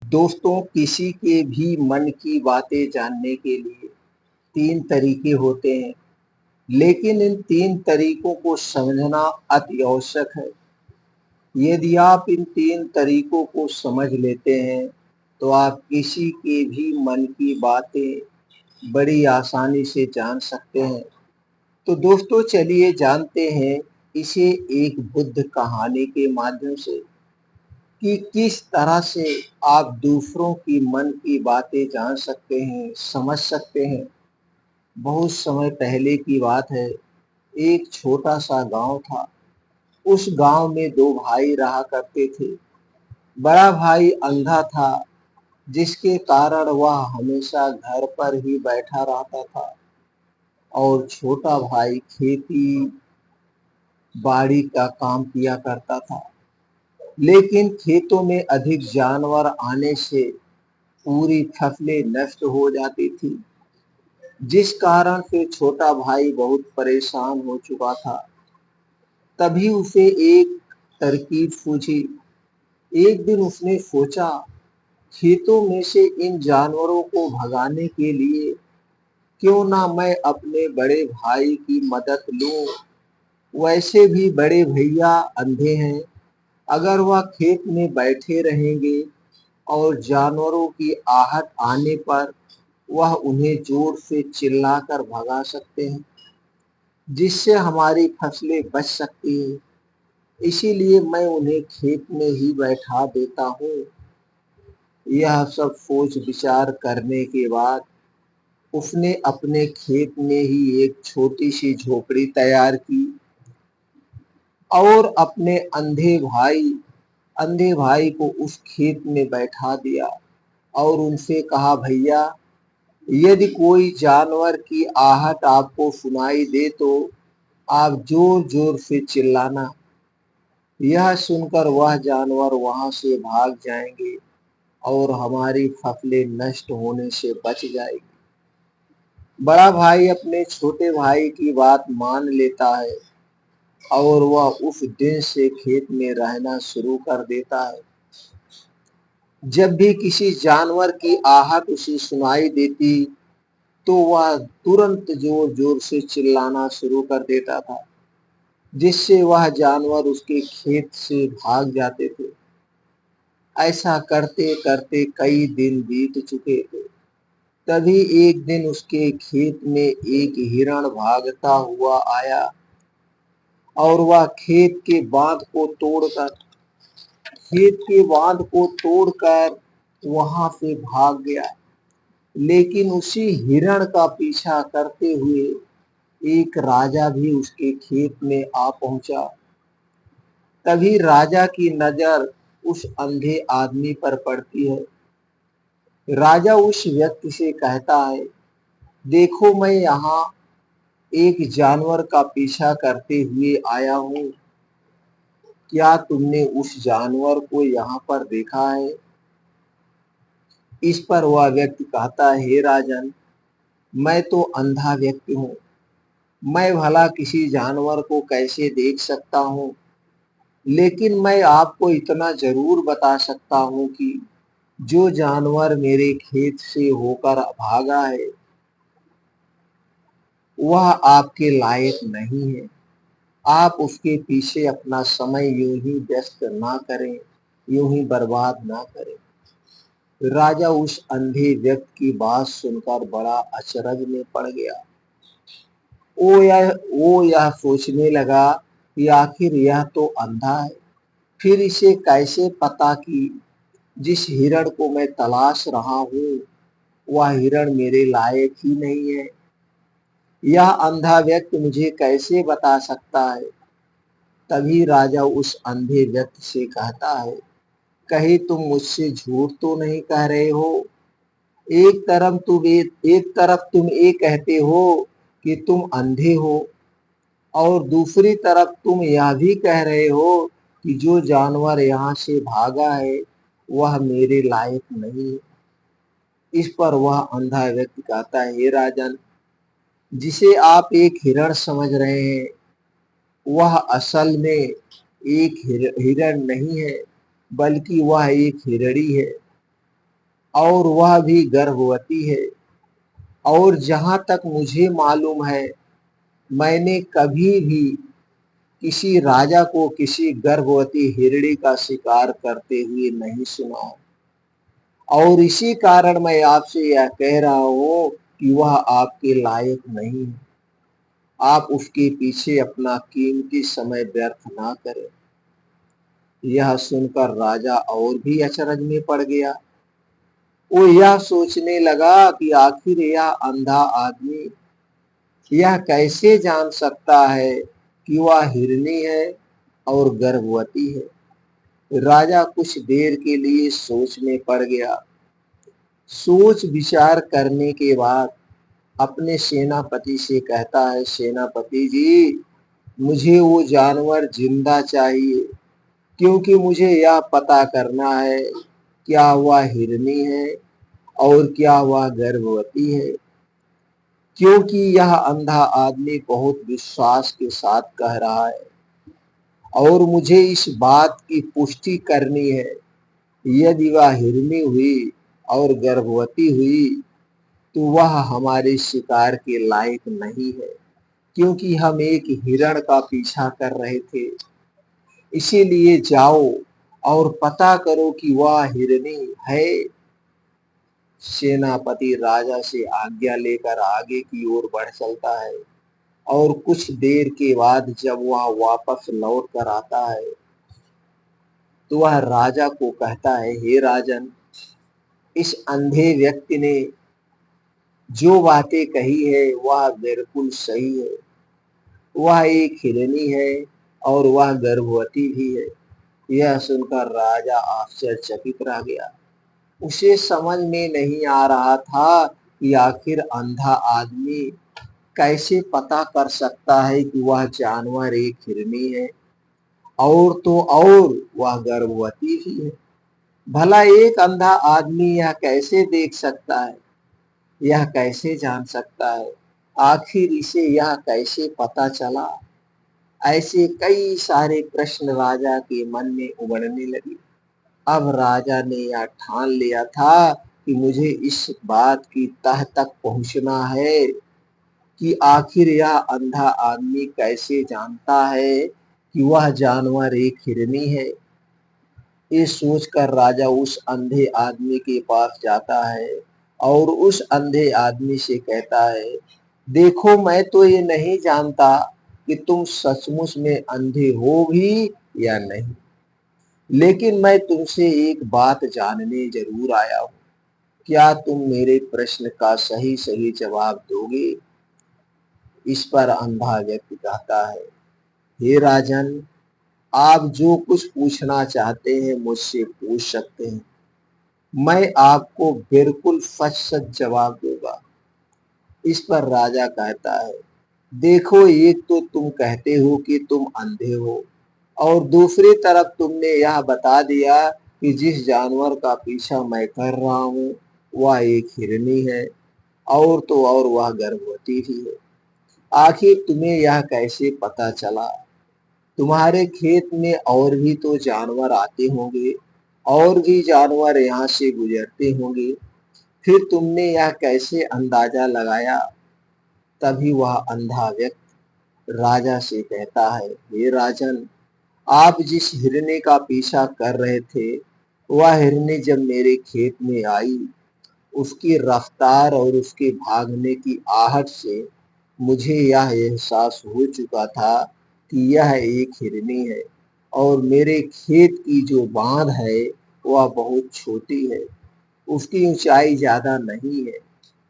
दोस्तों, किसी के भी मन की बातें जानने के लिए 3 तरीके होते हैं, लेकिन इन 3 तरीकों को समझना अति आवश्यक है। यदि आप इन 3 तरीकों को समझ लेते हैं, तो आप किसी के भी मन की बातें बड़ी आसानी से जान सकते हैं। तो दोस्तों, चलिए जानते हैं इसे एक बुद्ध कहानी के माध्यम से कि किस तरह से आप दूसरों की मन की बातें जान सकते हैं, समझ सकते हैं। बहुत समय पहले की बात है, एक छोटा-सा गाँव था। उस गाँव में 2 भाई रहा करते थे। बड़ा भाई अंधा था, जिसके कारण वह हमेशा घर पर ही बैठा रहता था और छोटा भाई खेती-बाड़ी का काम किया करता था। लेकिन खेतों में अधिक जानवर आने से पूरी फसलें नष्ट हो जाती थी, जिस कारण से छोटा भाई बहुत परेशान हो चुका था। तभी उसे एक तरकीब सूझी। एक दिन उसने सोचा, खेतों में से इन जानवरों को भगाने के लिए क्यों ना मैं अपने बड़े भाई की मदद लूं। वैसे भी बड़े भैया अंधे हैं। अगर वह खेत में बैठे रहेंगे और जानवरों की आहट आने पर वह उन्हें जोर से चिल्लाकर भगा सकते हैं, जिससे हमारी फसलें बच सकती हैं। इसीलिए मैं उन्हें खेत में ही बैठा देता हूँ। यह सब सोच विचार करने के बाद उसने अपने खेत में ही एक छोटी सी झोपड़ी तैयार की और अपने अंधे भाई को उस खेत में बैठा दिया और उनसे कहा, भैया, यदि कोई जानवर की आहट आपको सुनाई दे तो आप जोर जोर से चिल्लाना। यह सुनकर वह जानवर वहां से भाग जाएंगे और हमारी फसलें नष्ट होने से बच जाएगी। बड़ा भाई अपने छोटे भाई की बात मान लेता है और वह उस दिन से खेत में रहना शुरू कर देता है। जब भी किसी जानवर की आहट उसे सुनाई देती, तो वह तुरंत जोर जोर से चिल्लाना शुरू कर देता था, जिससे वह जानवर उसके खेत से भाग जाते थे। ऐसा करते करते कई दिन बीत चुके थे। तभी एक दिन उसके खेत में एक हिरण भागता हुआ आया और वह खेत के बांध को तोड़कर वहां से भाग गया। लेकिन उसी हिरण का पीछा करते हुए एक राजा भी उसके खेत में आ पहुंचा। तभी राजा की नजर उस अंधे आदमी पर पड़ती है। राजा उस व्यक्ति से कहता है, देखो, मैं यहाँ एक जानवर का पीछा करते हुए आया हूँ। क्या तुमने उस जानवर को यहाँ पर देखा है? इस पर वह व्यक्ति कहता है, हे राजन, मैं तो अंधा व्यक्ति हूँ। मैं भला किसी जानवर को कैसे देख सकता हूँ? लेकिन मैं आपको इतना जरूर बता सकता हूँ कि जो जानवर मेरे खेत से होकर भागा है, वह आपके लायक नहीं है। आप उसके पीछे अपना समय यूं ही व्यस्त ना करें, यूं ही बर्बाद ना करें। राजा उस अंधे व्यक्ति की बात सुनकर बड़ा अचरज में पड़ गया। वो यह सोचने लगा कि आखिर यह तो अंधा है, फिर इसे कैसे पता कि जिस हिरण को मैं तलाश रहा हूँ, वह हिरण मेरे लायक ही नहीं है। यह अंधा व्यक्ति मुझे कैसे बता सकता है? तभी राजा उस अंधे व्यक्ति से कहता है, कहीं तुम मुझसे झूठ तो नहीं कह रहे हो? एक तरफ तुम ये कहते हो कि तुम अंधे हो और दूसरी तरफ तुम यह भी कह रहे हो कि जो जानवर यहाँ से भागा है वह मेरे लायक नहीं है। इस पर वह अंधा व्यक्ति कहता है, हे राजन, जिसे आप एक हिरण समझ रहे हैं, वह असल में एक हिरण नहीं है, बल्कि वह एक हिरणी है। और वह भी गर्भवती है। और जहां तक मुझे मालूम है, मैंने कभी भी किसी राजा को किसी गर्भवती हिरणी का शिकार करते हुए नहीं सुना। और इसी कारण मैं आपसे यह कह रहा हूं कि वह आपके लायक नहीं है। आप उसके पीछे अपना कीमती समय व्यर्थ ना करें। यह सुनकर राजा और भी अचरज में पड़ गया। वो यह सोचने लगा कि आखिर यह अंधा आदमी यह कैसे जान सकता है कि वह हिरनी है और गर्भवती है। राजा कुछ देर के लिए सोच में पड़ गया। सोच विचार करने के बाद अपने सेनापति से कहता है, सेनापति जी, मुझे वो जानवर जिंदा चाहिए, क्योंकि मुझे यह पता करना है क्या वह हिरनी है और क्या वह गर्भवती है। क्योंकि यह अंधा आदमी बहुत विश्वास के साथ कह रहा है और मुझे इस बात की पुष्टि करनी है। यदि वह हिरनी हुई और गर्भवती हुई तो वह हमारे शिकार के लायक नहीं है, क्योंकि हम एक हिरण का पीछा कर रहे थे। इसीलिए जाओ और पता करो कि वह हिरनी है। सेनापति राजा से आज्ञा लेकर आगे की ओर बढ़ चलता है। और कुछ देर के बाद जब वह वापस लौट कर आता है तो वह राजा को कहता है, हे राजन, इस अंधे व्यक्ति ने जो बातें कही है वह बिल्कुल सही है। वह एक हिरनी है और वह गर्भवती भी है। यह सुनकर राजा आश्चर्यचकित रह गया। उसे समझ में नहीं आ रहा था कि आखिर अंधा आदमी कैसे पता कर सकता है कि वह जानवर एक हिरनी है और तो और वह गर्भवती भी है। भला एक अंधा आदमी यह कैसे देख सकता है, यह कैसे जान सकता है, आखिर इसे यह कैसे पता चला। ऐसे कई सारे प्रश्न राजा के मन में उमड़ने लगे। अब राजा ने यह ठान लिया था कि मुझे इस बात की तह तक पहुंचना है कि आखिर यह अंधा आदमी कैसे जानता है कि वह जानवर एक हिरनी है। ये सोचकर राजा उस अंधे आदमी के पास जाता है और उस अंधे आदमी से कहता है, देखो, मैं तो ये नहीं जानता कि तुम सचमुच में अंधे हो भी या नहीं, लेकिन मैं तुमसे एक बात जानने जरूर आया हूँ। क्या तुम मेरे प्रश्न का सही सही जवाब दोगे? इस पर अंधा व्यक्ति कहता है, हे राजन, आप जो कुछ पूछना चाहते हैं मुझसे पूछ सकते हैं। मैं आपको बिल्कुल सच सच जवाब दूंगा। इस पर राजा कहता है, देखो, एक तो तुम कहते हो कि तुम अंधे हो और दूसरी तरफ तुमने यह बता दिया कि जिस जानवर का पीछा मैं कर रहा हूँ वह एक हिरनी है और तो और वह गर्भवती भी है। आखिर तुम्हें यह कैसे पता चला? तुम्हारे खेत में और भी तो जानवर आते होंगे और भी जानवर यहाँ से गुजरते होंगे, फिर तुमने यह कैसे अंदाजा लगाया? तभी वह अंधा व्यक्ति राजा से कहता है, हे राजन, आप जिस हिरनी का पीछा कर रहे थे वह हिरनी जब मेरे खेत में आई, उसकी रफ्तार और उसके भागने की आहट से मुझे यह एहसास हो चुका था कि यह एक हिरनी है और मेरे खेत की जो बांध है वह बहुत छोटी है, उसकी ऊंचाई ज्यादा नहीं है।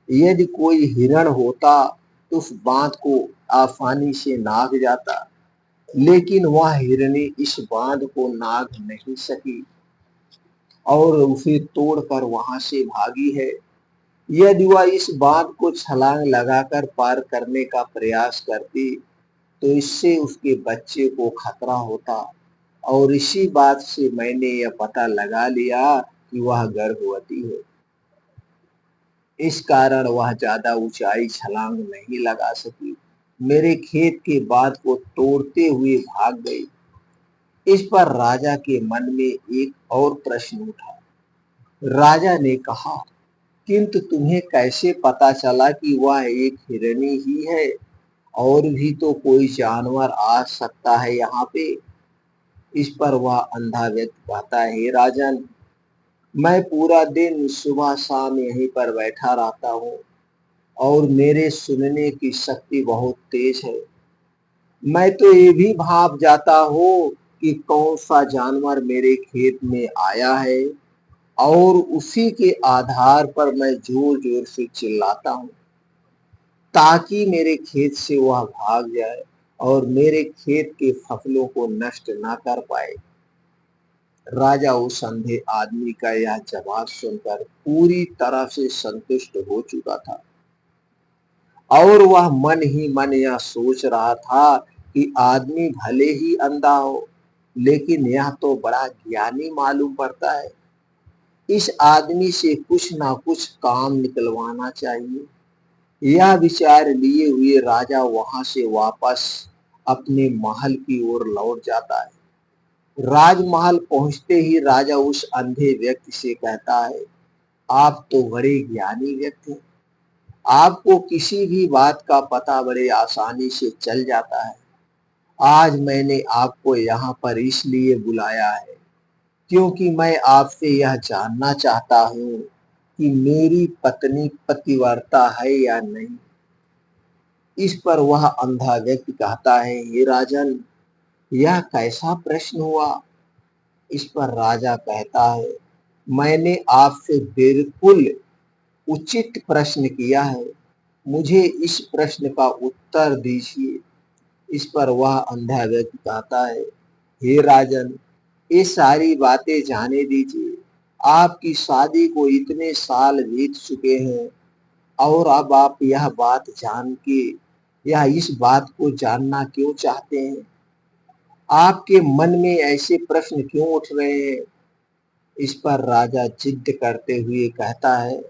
यदि कोई हिरण होता तो उस बांध को आसानी से नाग जाता, लेकिन वह हिरनी इस बांध को नाग नहीं सकी और उसे तोड़कर वहां से भागी है। यदि वह इस बांध को छलांग लगाकर पार करने का प्रयास करती तो इससे उसके बच्चे को खतरा होता और इसी बात से मैंने यह पता लगा लिया कि वह गर्भवती है। इस कारण वह ज्यादा ऊंचाई छलांग नहीं लगा सकी, मेरे खेत के बांध को तोड़ते हुए भाग गई। इस पर राजा के मन में एक और प्रश्न उठा, राजा ने कहा, किंतु तुम्हें कैसे पता चला कि वह एक हिरणी ही है? और भी तो कोई जानवर आ सकता है यहाँ पे। इस पर वह अंधा व्यक्ति कहता है, हे राजन, मैं पूरा दिन सुबह शाम यहीं पर बैठा रहता हूँ और मेरे सुनने की शक्ति बहुत तेज है। मैं तो ये भी भाप जाता हूँ कि कौन सा जानवर मेरे खेत में आया है और उसी के आधार पर मैं जोर जोर से चिल्लाता हूँ ताकि मेरे खेत से वह भाग जाए और मेरे खेत के फसलों को नष्ट ना कर पाए। राजा उस अंधे आदमी का यह जवाब सुनकर पूरी तरह से संतुष्ट हो चुका था और वह मन ही मन यह सोच रहा था कि आदमी भले ही अंधा हो, लेकिन यह तो बड़ा ज्ञानी मालूम पड़ता है। इस आदमी से कुछ ना कुछ काम निकलवाना चाहिए। यह विचार लिए हुए राजा वहां से वापस अपने महल की ओर लौट जाता है। राजमहल पहुंचते ही राजा उस अंधे व्यक्ति से कहता है, आप तो बड़े ज्ञानी व्यक्ति हैं। आपको किसी भी बात का पता बड़े आसानी से चल जाता है। आज मैंने आपको यहाँ पर इसलिए बुलाया है क्योंकि मैं आपसे यह जानना चाहता हूँ कि मेरी पत्नी पतिव्रता है या नहीं। इस पर वह अंधा व्यक्ति कहता है, हे राजन, यह कैसा प्रश्न हुआ? इस पर राजा कहता है, मैंने आपसे बिल्कुल उचित प्रश्न किया है, मुझे इस प्रश्न का उत्तर दीजिए। इस पर वह अंधा व्यक्ति कहता है, हे राजन, ये सारी बातें जाने दीजिए। आपकी शादी को इतने साल बीत चुके हैं और अब आप यह बात जान के या इस बात को जानना क्यों चाहते हैं? आपके मन में ऐसे प्रश्न क्यों उठ रहे हैं? इस पर राजा जिद करते हुए कहता है,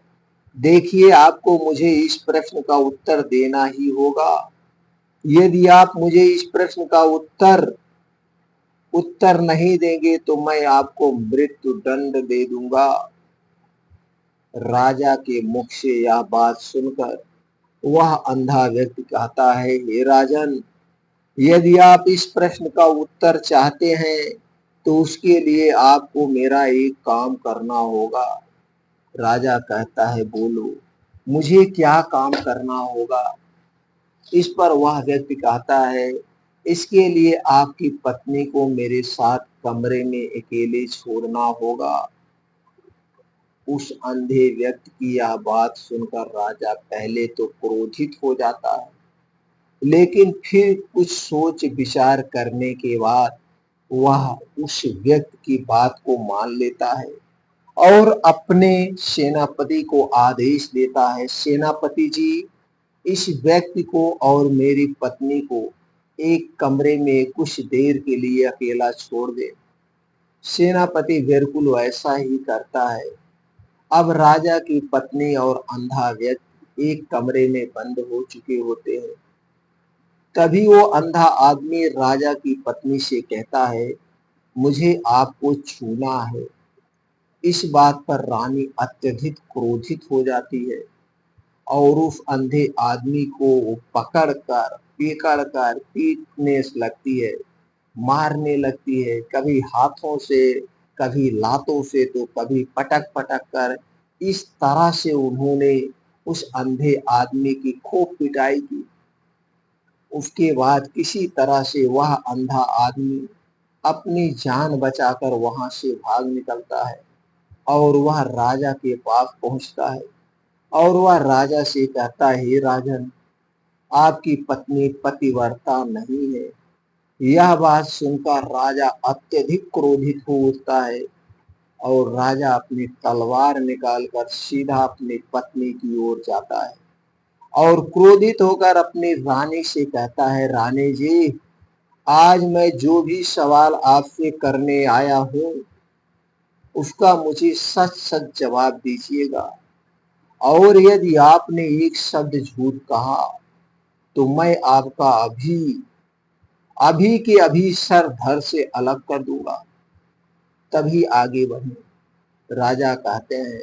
देखिए, आपको मुझे इस प्रश्न का उत्तर देना ही होगा। यदि आप मुझे इस प्रश्न का उत्तर नहीं देंगे तो मैं आपको मृत्यु दंड दे दूंगा। राजा के मुख से यह बात सुनकर वह अंधा व्यक्ति कहता है, हे राजन, यदि आप इस प्रश्न का उत्तर चाहते हैं तो उसके लिए आपको मेरा एक काम करना होगा। राजा कहता है, बोलो, मुझे क्या काम करना होगा? इस पर वह व्यक्ति कहता है, इसके लिए आपकी पत्नी को मेरे साथ कमरे में अकेले छोड़ना होगा। उस अंधे व्यक्ति की यह बात सुनकर राजा पहले तो क्रोधित हो जाता है, लेकिन फिर कुछ सोच विचार करने के बाद वह उस व्यक्ति की बात को मान लेता है और अपने सेनापति को आदेश देता है, सेनापति जी, इस व्यक्ति को और मेरी पत्नी को एक कमरे में कुछ देर के लिए अकेला छोड़ दे। सेनापति बिल्कुल वैसा ही करता है। अब राजा की पत्नी और अंधा व्यक्ति एक कमरे में बंद हो चुके होते हैं। तभी वो अंधा आदमी राजा की पत्नी से कहता है, मुझे आपको छूना है। इस बात पर रानी अत्यधिक क्रोधित हो जाती है और उस अंधे आदमी को पकड़ कर पीटने लगती है, मारने लगती है, कभी हाथों से, कभी लातों से, तो कभी पटक पटक कर। इस तरह से उन्होंने उस अंधे आदमी की खूब पिटाई की। उसके बाद किसी तरह से वह अंधा आदमी अपनी जान बचाकर वहां से भाग निकलता है और वह राजा के पास पहुंचता है और वह राजा से कहता है, हे राजन, आपकी पत्नी पतिव्रता नहीं है। यह बात सुनकर राजा अत्यधिक क्रोधित हो उठता है और राजा अपनी तलवार निकालकर सीधा अपनी पत्नी की ओर जाता है और क्रोधित होकर अपनी रानी से कहता है, रानी जी, आज मैं जो भी सवाल आपसे करने आया हूँ उसका मुझे सच सच जवाब दीजिएगा और यदि आपने एक शब्द झूठ कहा तो मैं आपका अभी अभी के अभी सर धड़ से अलग कर दूंगा। तभी आगे बढ़े। राजा कहते हैं,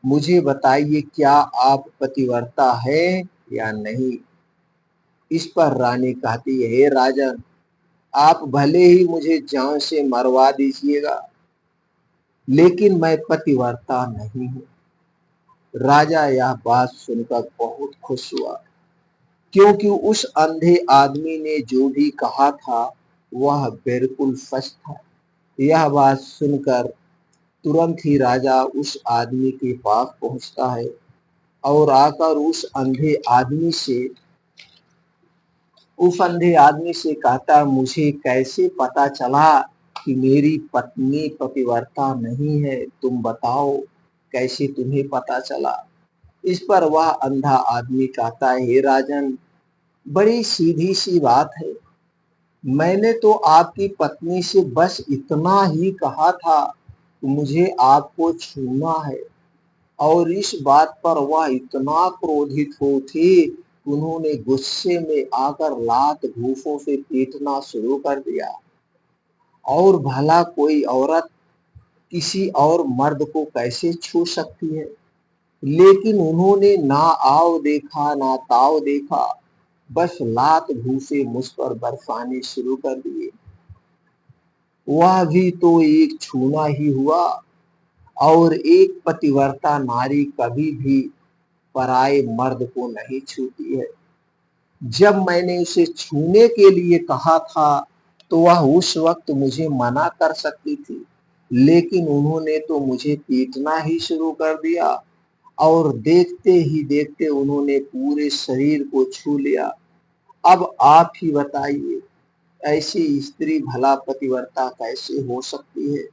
मुझे बताइए क्या आप पतिव्रता है या नहीं। इस पर रानी कहती है, हे राजन, आप भले ही मुझे जान से मरवा दीजिएगा, लेकिन मैं पतिव्रता नहीं हूं। राजा यह बात सुनकर बहुत खुश हुआ, क्योंकि उस अंधे आदमी ने जो भी कहा था वह बिल्कुल सच था। यह बात सुनकर तुरंत ही राजा उस आदमी के पास पहुंचता है और आकर उस अंधे आदमी से कहता, मुझे कैसे पता चला कि मेरी पत्नी पतिव्रता नहीं है, तुम बताओ कैसे तुम्हें पता चला। इस पर वह अंधा आदमी कहता है, हे राजन, बड़ी सीधी सी बात है। मैंने तो आपकी पत्नी से बस इतना ही कहा था कि मुझे आपको छूना है, और इस बात पर वह इतना क्रोधित हो थे कि उन्होंने गुस्से में आकर लात घूंसों से पीटना शुरू कर दिया। और भला कोई औरत किसी और मर्द को कैसे छू सकती है? लेकिन उन्होंने ना आव देखा ना ताव देखा, बस लात घूंसे मुझ पर बरसाने शुरू कर दिए। वह भी तो एक छूना ही हुआ, और एक पतिव्रता नारी कभी भी पराये मर्द को नहीं छूती है। जब मैंने उसे छूने के लिए कहा था तो वह उस वक्त मुझे मना कर सकती थी, लेकिन उन्होंने तो मुझे पीटना ही शुरू कर दिया, और देखते ही देखते उन्होंने पूरे शरीर को छू लिया। अब आप ही बताइए, ऐसी स्त्री भला पतिव्रता कैसे हो सकती है?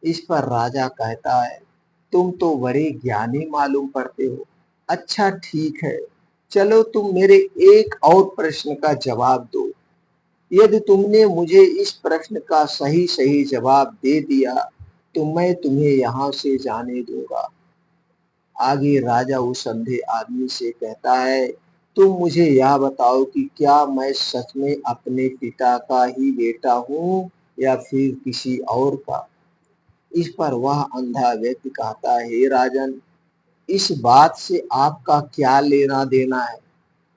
इस पर राजा कहता है, तुम तो बड़े ज्ञानी मालूम पड़ते हो। अच्छा ठीक है, चलो तुम मेरे एक और प्रश्न का जवाब दो। यदि तुमने मुझे इस प्रश्न का सही सही जवाब दे दिया तो मैं तुम्हें यहाँ से जाने दूंगा। आगे राजा उस अंधे आदमी से कहता है, तुम मुझे यह बताओ कि क्या मैं सच में अपने पिता का ही बेटा हूँ या फिर किसी और का। इस पर वह अंधा व्यक्ति कहता है, हे राजन, इस बात से आपका क्या लेना देना है?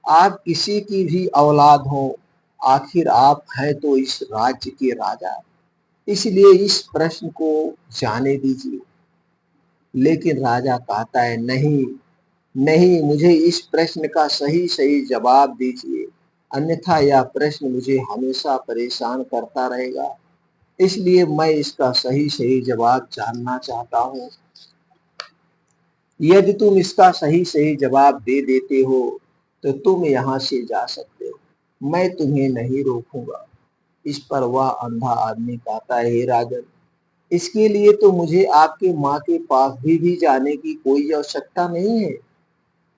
आप किसी की भी औलाद हो, आखिर आप हैं तो इस राज्य के राजा, इसलिए इस प्रश्न को जाने दीजिए। लेकिन राजा कहता है, नहीं नहीं, मुझे इस प्रश्न का सही सही जवाब दीजिए, अन्यथा यह प्रश्न मुझे हमेशा परेशान करता रहेगा, इसलिए मैं इसका सही सही जवाब जानना चाहता हूँ। यदि तुम इसका सही सही जवाब दे देते हो तो तुम यहाँ से जा सकते हो, मैं तुम्हें नहीं रोकूंगा। इस पर वह अंधा आदमी कहता है, हे राजन, इसके लिए तो मुझे आपके माँ के पास भी जाने की कोई आवश्यकता नहीं है।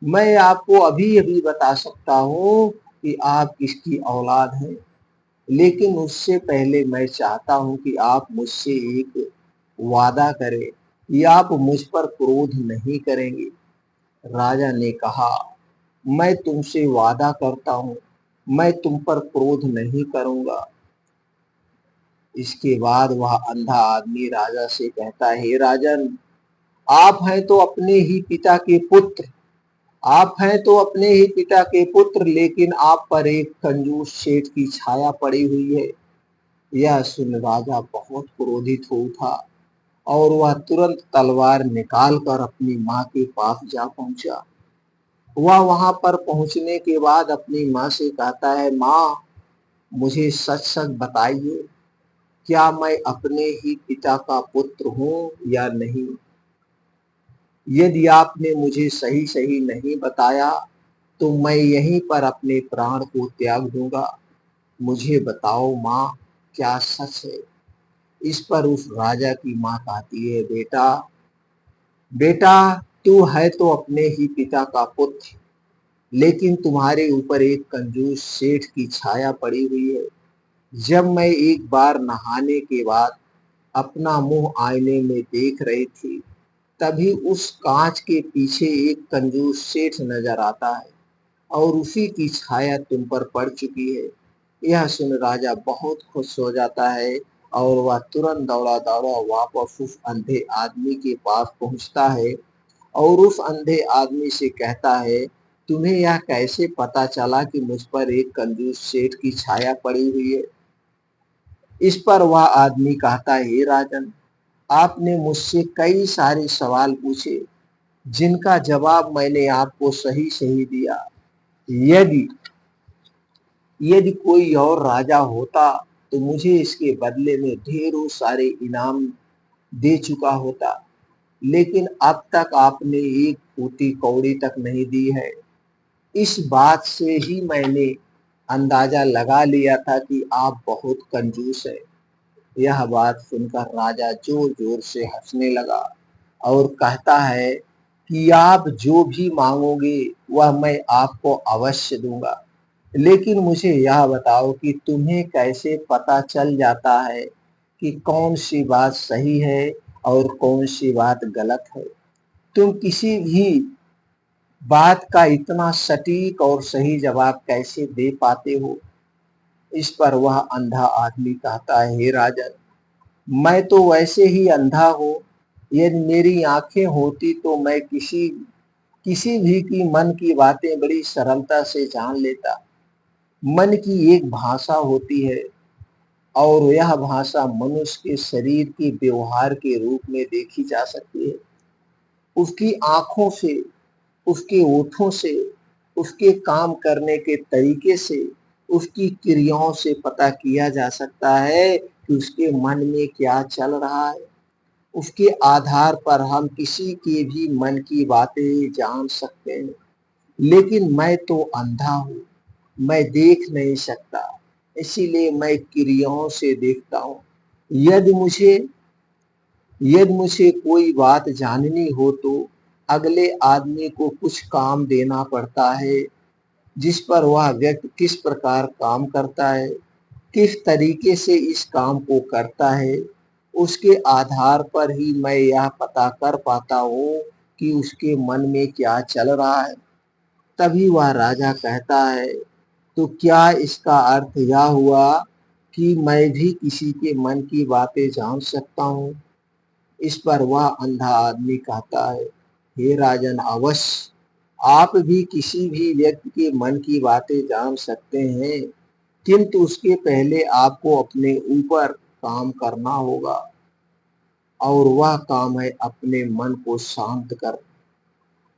मैं आपको अभी अभी बता सकता हूँ कि आप किसकी औलाद हैं, लेकिन उससे पहले मैं चाहता हूँ कि आप मुझसे एक वादा करें कि आप मुझ पर क्रोध नहीं करेंगे। राजा ने कहा, मैं तुमसे वादा करता हूँ, मैं तुम पर क्रोध नहीं करूंगा। इसके बाद वह अंधा आदमी राजा से कहता है, हे राजन, आप हैं तो अपने ही पिता के पुत्र, आप हैं तो अपने ही पिता के पुत्र, लेकिन आप पर एक कंजूस सेठ की छाया पड़ी हुई है। यह सुन राजा बहुत क्रोधित हो उठा और वह तुरंत तलवार निकालकर अपनी माँ के पास जा पहुंचा। वह वहां पर पहुंचने के बाद अपनी माँ से कहता है, माँ, मुझे सच सच बताइए, क्या मैं अपने ही पिता का पुत्र हूँ या नहीं? यदि आपने मुझे सही सही नहीं बताया तो मैं यहीं पर अपने प्राण को त्याग दूंगा। मुझे बताओ माँ, क्या सच है? इस पर उस राजा की माँ कहती है, बेटा बेटा, तू है तो अपने ही पिता का पुत्र, लेकिन तुम्हारे ऊपर एक कंजूस सेठ की छाया पड़ी हुई है। जब मैं एक बार नहाने के बाद अपना मुंह आईने में देख रही थी, तभी उस कांच के पीछे एक कंजूस सेठ नजर आता है, और उसी की छाया तुम पर पड़ चुकी है। यह सुन राजा बहुत खुश हो जाता है और वह तुरंत दौड़ा दौड़ा वापस उस अंधे आदमी के पास पहुंचता है और उस अंधे आदमी से कहता है, तुम्हें यह कैसे पता चला कि मुझ पर एक कंजूस सेठ की छाया पड़ी हुई है? इस पर वह आदमी कहता है, हे राजन, आपने मुझसे कई सारे सवाल पूछे जिनका जवाब मैंने आपको सही सही दिया। यदि यदि कोई और राजा होता तो मुझे इसके बदले में ढेरों सारे इनाम दे चुका होता, लेकिन अब तक आपने एक फूटी कौड़ी तक नहीं दी है। इस बात से ही मैंने अंदाजा लगा लिया था कि आप बहुत कंजूस हैं। यह बात सुनकर राजा जोर जोर से हंसने लगा और कहता है कि आप जो भी मांगोगे वह मैं आपको अवश्य दूंगा, लेकिन मुझे यह बताओ कि तुम्हें कैसे पता चल जाता है कि कौन सी बात सही है और कौन सी बात गलत है? तुम किसी भी बात का इतना सटीक और सही जवाब कैसे दे पाते हो? इस पर वह अंधा आदमी कहता है, हे राजन, मैं तो वैसे ही अंधा हूँ। यदि मेरी आंखें होती तो मैं किसी किसी भी की मन की बातें बड़ी सरलता से जान लेता। मन की एक भाषा होती है और यह भाषा मनुष्य के शरीर के व्यवहार के रूप में देखी जा सकती है। उसकी आंखों से, उसके ओठों से, उसके काम करने के तरीके से, उसकी क्रियाओं से पता किया जा सकता है कि उसके मन में क्या चल रहा है। उसके आधार पर हम किसी के भी मन की बातें जान सकते हैं। लेकिन मैं तो अंधा हूँ, मैं देख नहीं सकता, इसीलिए मैं क्रियाओं से देखता हूँ। यदि मुझे यदि मुझे कोई बात जाननी हो तो अगले आदमी को कुछ काम देना पड़ता है, जिस पर वह व्यक्ति किस प्रकार काम करता है, किस तरीके से इस काम को करता है, उसके आधार पर ही मैं यह पता कर पाता हूँ कि उसके मन में क्या चल रहा है। तभी वह राजा कहता है, तो क्या इसका अर्थ यह हुआ कि मैं भी किसी के मन की बातें जान सकता हूँ? इस पर वह अंधा आदमी कहता है, हे राजन, अवश्य आप भी किसी भी व्यक्ति के मन की बातें जान सकते हैं, किंतु उसके पहले आपको अपने ऊपर काम करना होगा और वह काम है अपने मन को शांत कर,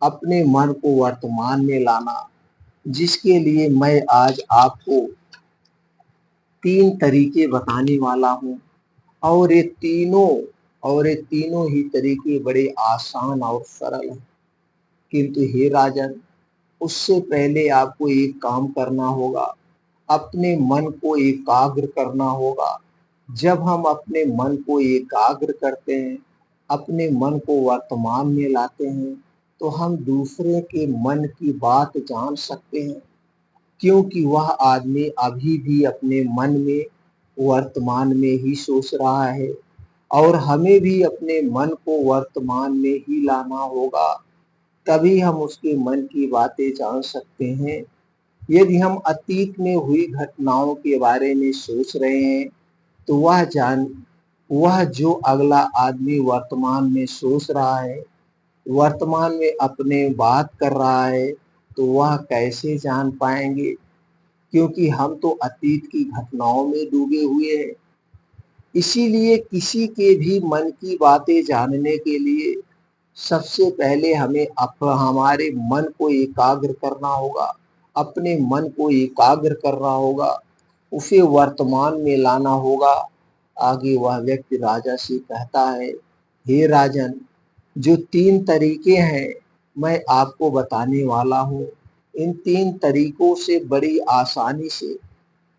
अपने मन को वर्तमान में लाना, जिसके लिए मैं आज आपको 3 तरीके बताने वाला हूँ। और ये तीनों ही तरीके बड़े आसान और सरल हैं। किंतु हे राजन, उससे पहले आपको एक काम करना होगा, अपने मन को एकाग्र करना होगा। जब हम अपने मन को एकाग्र करते हैं, अपने मन को वर्तमान में लाते हैं, तो हम दूसरे के मन की बात जान सकते हैं, क्योंकि वह आदमी अभी भी अपने मन में वर्तमान में ही सोच रहा है और हमें भी अपने मन को वर्तमान में ही लाना होगा, तभी हम उसके मन की बातें जान सकते हैं। यदि हम अतीत में हुई घटनाओं के बारे में सोच रहे हैं तो वह जो अगला आदमी वर्तमान में सोच रहा है, वर्तमान में अपने बात कर रहा है, तो वह कैसे जान पाएंगे, क्योंकि हम तो अतीत की घटनाओं में डूबे हुए हैं। इसीलिए किसी के भी मन की बातें जानने के लिए सबसे पहले हमें हमारे मन को एकाग्र करना होगा, अपने मन को एकाग्र करना होगा, उसे वर्तमान में लाना होगा। आगे वह व्यक्ति राजा से कहता है, हे राजन, जो 3 तरीके हैं मैं आपको बताने वाला हूँ। इन 3 तरीकों से बड़ी आसानी से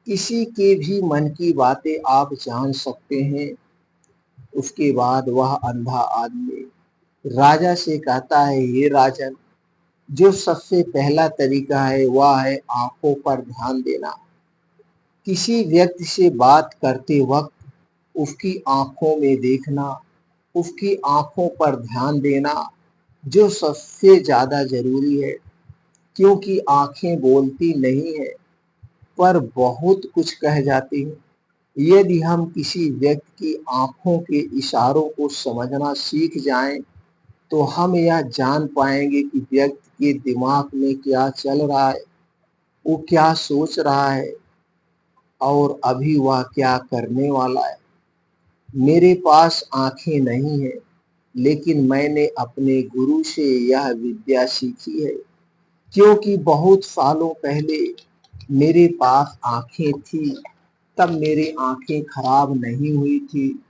किसी के भी मन की बातें आप जान सकते हैं। उसके बाद वह अंधा आदमी राजा से कहता है, हे राजन, जो सबसे पहला तरीका है वह है आंखों पर ध्यान देना। किसी व्यक्ति से बात करते वक्त उसकी आंखों में देखना, उसकी आंखों पर ध्यान देना जो सबसे ज्यादा जरूरी है, क्योंकि आंखें बोलती नहीं है पर बहुत कुछ कह जाती हैं। यदि हम किसी व्यक्ति की आंखों के इशारों को समझना सीख जाएं, तो हम यह जान पाएंगे कि व्यक्ति के दिमाग में क्या चल रहा है, वो क्या सोच रहा है और अभी वह क्या करने वाला है। मेरे पास आंखें नहीं हैं, लेकिन मैंने अपने गुरु से यह विद्या सीखी है, क्योंकि बहुत सालों पहले मेरे पास आंखें थी, तब मेरी आंखें खराब नहीं हुई थी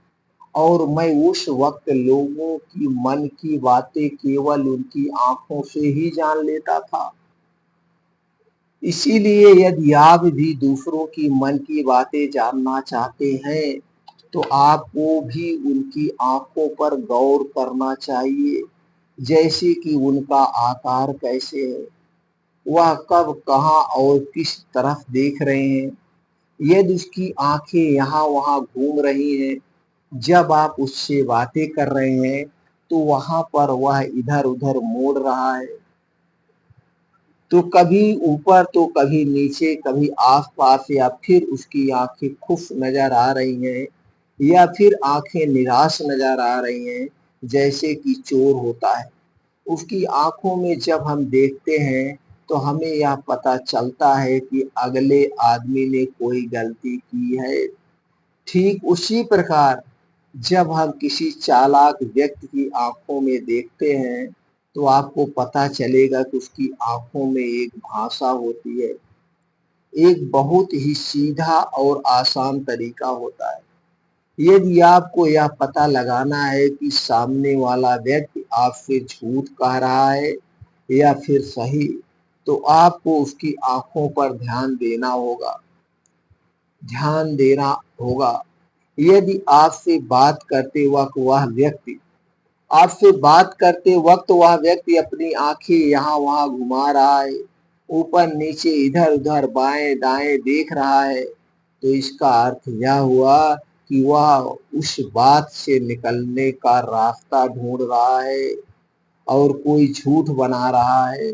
और मैं उस वक्त लोगों की मन की बातें केवल उनकी आंखों से ही जान लेता था। इसीलिए यदि आप भी दूसरों की मन की बातें जानना चाहते हैं, तो आपको भी उनकी आंखों पर गौर करना चाहिए, जैसे कि उनका आकार कैसे है, वह कब, कहाँ और किस तरफ देख रहे हैं। यदि उसकी आंखें यहाँ वहाँ घूम रही हैं जब आप उससे बातें कर रहे हैं, तो वहां पर वह इधर उधर मोड़ रहा है, तो कभी ऊपर तो कभी नीचे, कभी आसपास, या फिर उसकी आंखें खुश नजर आ रही हैं, या फिर आंखें निराश नजर आ रही हैं, जैसे कि चोर होता है। उसकी आंखों में जब हम देखते हैं, तो हमें यह पता चलता है कि अगले आदमी ने कोई गलती की है। ठीक उसी प्रकार जब हम किसी चालाक व्यक्ति की आंखों में देखते हैं, तो आपको पता चलेगा कि उसकी आंखों में एक भाषा होती है, एक बहुत ही सीधा और आसान तरीका होता है। यदि आपको यह पता लगाना है कि सामने वाला व्यक्ति आपसे झूठ कह रहा है या फिर सही, तो आपको उसकी आंखों पर ध्यान देना होगा। यदि आपसे बात करते वक्त वह व्यक्ति अपनी आंखें यहाँ वहाँ घुमा रहा है, ऊपर नीचे इधर उधर बाएं दाएं देख रहा है, तो इसका अर्थ यह हुआ कि वह उस बात से निकलने का रास्ता ढूंढ रहा है और कोई झूठ बना रहा है।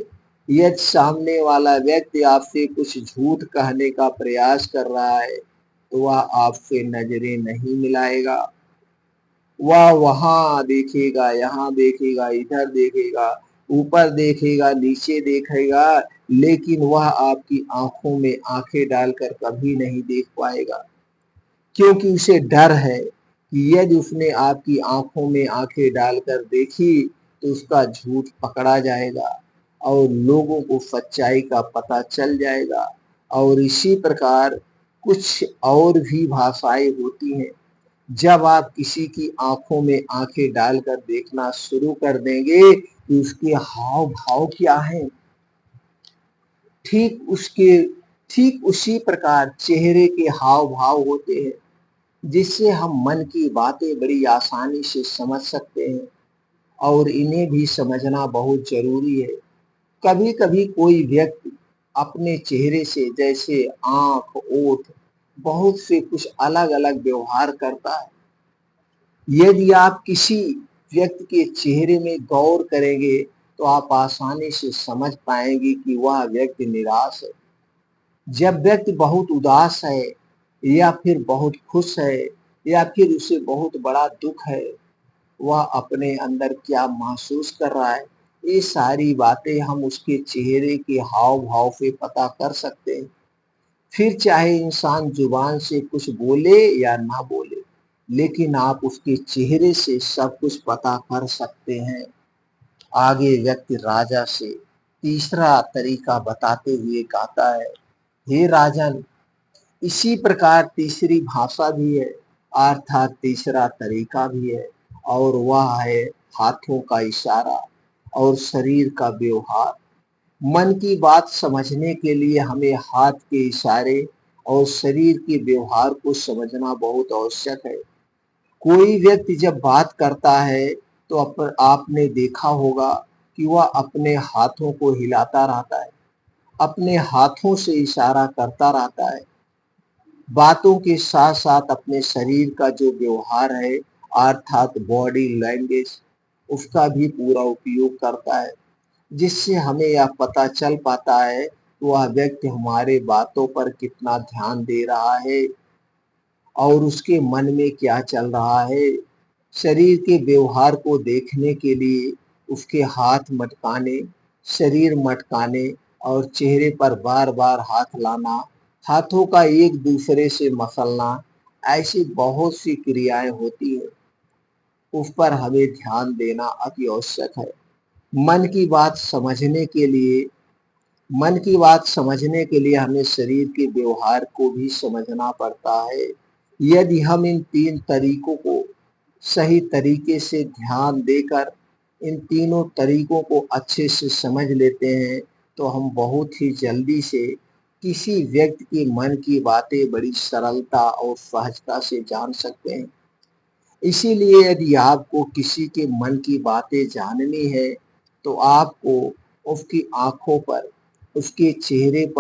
यदि सामने वाला व्यक्ति आपसे कुछ झूठ कहने का प्रयास कर रहा है, तो वह आपसे नजरें नहीं मिलाएगा। वह वहां देखेगा, यहाँ देखेगा, इधर देखेगा, ऊपर देखेगा, नीचे देखेगा, लेकिन वह आपकी आंखों में आंखें डालकर कभी नहीं देख पाएगा, क्योंकि उसे डर है कि यदि उसने आपकी आंखों में आंखें डालकर देखी, तो उसका झूठ पकड़ा जाएगा और लोगों को सच्चाई का पता चल जाएगा। और इसी प्रकार कुछ और भी भाषाएं होती हैं। जब आप किसी की आंखों में आंखें डालकर देखना शुरू कर देंगे कि उसके हाव भाव क्या है, ठीक उसके ठीक उसी प्रकार चेहरे के हाव भाव होते हैं, जिससे हम मन की बातें बड़ी आसानी से समझ सकते हैं और इन्हें भी समझना बहुत जरूरी है। कभी कभी कोई व्यक्ति अपने चेहरे से, जैसे आंख, ओठ, बहुत से कुछ अलग अलग व्यवहार करता है। यदि आप किसी व्यक्ति के चेहरे में गौर करेंगे, तो आप आसानी से समझ पाएंगे कि वह व्यक्ति निराश है। जब व्यक्ति बहुत उदास है, या फिर बहुत खुश है, या फिर उसे बहुत बड़ा दुख है, वह अपने अंदर क्या महसूस कर रहा है, ये सारी बातें हम उसके चेहरे के हाव भाव से पता कर सकते हैं। फिर चाहे इंसान जुबान से कुछ बोले या ना बोले, लेकिन आप उसके चेहरे से सब कुछ पता कर सकते हैं। आगे व्यक्ति राजा से तीसरा तरीका बताते हुए कहता है, हे राजन, इसी प्रकार तीसरी भाषा भी है, अर्थात तीसरा तरीका भी है, और वह है हाथों का इशारा और शरीर का व्यवहार। मन की बात समझने के लिए हमें हाथ के इशारे और शरीर के व्यवहार को समझना बहुत आवश्यक है। कोई व्यक्ति जब बात करता है, तो आपने देखा होगा कि वह अपने हाथों को हिलाता रहता है, अपने हाथों से इशारा करता रहता है। बातों के साथ साथ अपने शरीर का जो व्यवहार है, अर्थात बॉडी लैंग्वेज, उसका भी पूरा उपयोग करता है, जिससे हमें यह पता चल पाता है कि वह व्यक्ति हमारे बातों पर कितना ध्यान दे रहा है। और उसके मन में क्या चल रहा है। शरीर के व्यवहार को देखने के लिए उसके हाथ मटकाने, शरीर मटकाने और चेहरे पर बार-बार हाथ लाना, हाथों का एक दूसरे से मसलना, ऐसी बहुत सी क्रियाएं होती हैं। उस पर हमें ध्यान देना अति आवश्यक है। मन की बात समझने के लिए मन की बात समझने के लिए हमें शरीर के व्यवहार को भी समझना पड़ता है। यदि हम इन तीन तरीकों को सही तरीके से ध्यान देकर इन तीनों तरीकों को अच्छे से समझ लेते हैं, तो हम बहुत ही जल्दी से किसी व्यक्ति के मन की बातें बड़ी सरलता और सहजता से जान सकते हैं। इसीलिए यदि आपको किसी के मन की बातें जाननी है, तो आपको उसकी आँखों पर, उसके चेहरे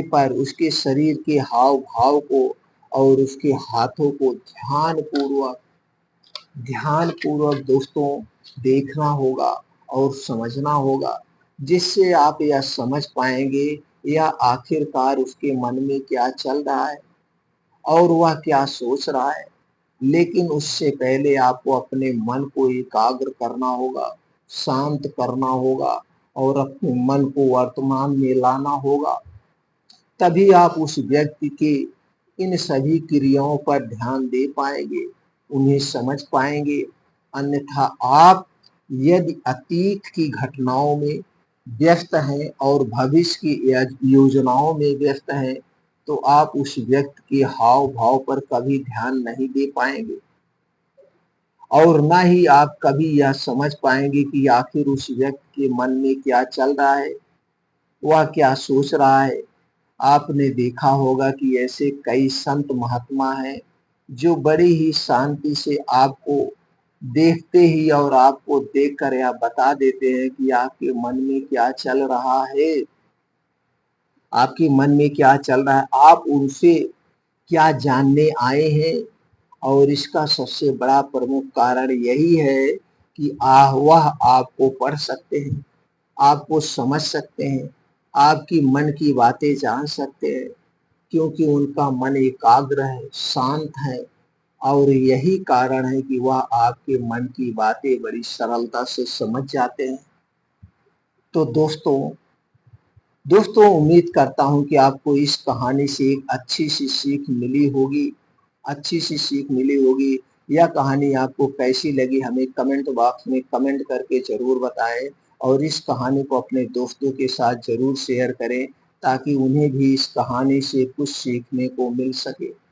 पर उसके शरीर के हाव-भाव को और उसके हाथों को ध्यानपूर्वक दोस्तों देखना होगा और समझना होगा, जिससे आप यह समझ पाएँगे या आखिरकार उसके मन में क्या चल रहा है और वह क्या सोच रहा है। लेकिन उससे पहले आपको अपने मन को एकाग्र करना होगा, शांत करना होगा और अपने मन को वर्तमान में लाना होगा। तभी आप उस व्यक्ति के इन सभी क्रियाओं पर ध्यान दे पाएँगे, उन्हें समझ पाएँगे। अन्यथा आप यदि अतीत की घटनाओं में व्यस्त हैं और भविष्य की योजनाओं में व्यस्त हैं, तो आप उस व्यक्ति के हाव-भाव पर कभी ध्यान नहीं दे पाएँगे और ना ही आप कभी यह समझ पाएँगे कि आखिर उस व्यक्ति के मन में क्या चल रहा है, वह क्या सोच रहा है। आपने देखा होगा कि ऐसे कई संत महात्मा हैं, जो बड़ी ही शांति से आपको देखते ही और आपको देखकर यह बता देते हैं कि आपके मन में क्या चल रहा है, आपके मन में क्या चल रहा है, आप उनसे क्या जानने आए हैं। और इसका सबसे बड़ा प्रमुख कारण यही है कि वह आपको पढ़ सकते हैं, आपको समझ सकते हैं, आपकी मन की बातें जान सकते हैं, क्योंकि उनका मन एकाग्र है, शांत है और यही कारण है कि वह आपके मन की बातें बड़ी सरलता से समझ जाते हैं। तो दोस्तों उम्मीद करता हूँ कि आपको इस कहानी से एक अच्छी सी सीख मिली होगी। यह कहानी आपको कैसी लगी हमें कमेंट बॉक्स में कमेंट करके ज़रूर बताएं और इस कहानी को अपने दोस्तों के साथ ज़रूर शेयर करें, ताकि उन्हें भी इस कहानी से कुछ सीखने को मिल सके।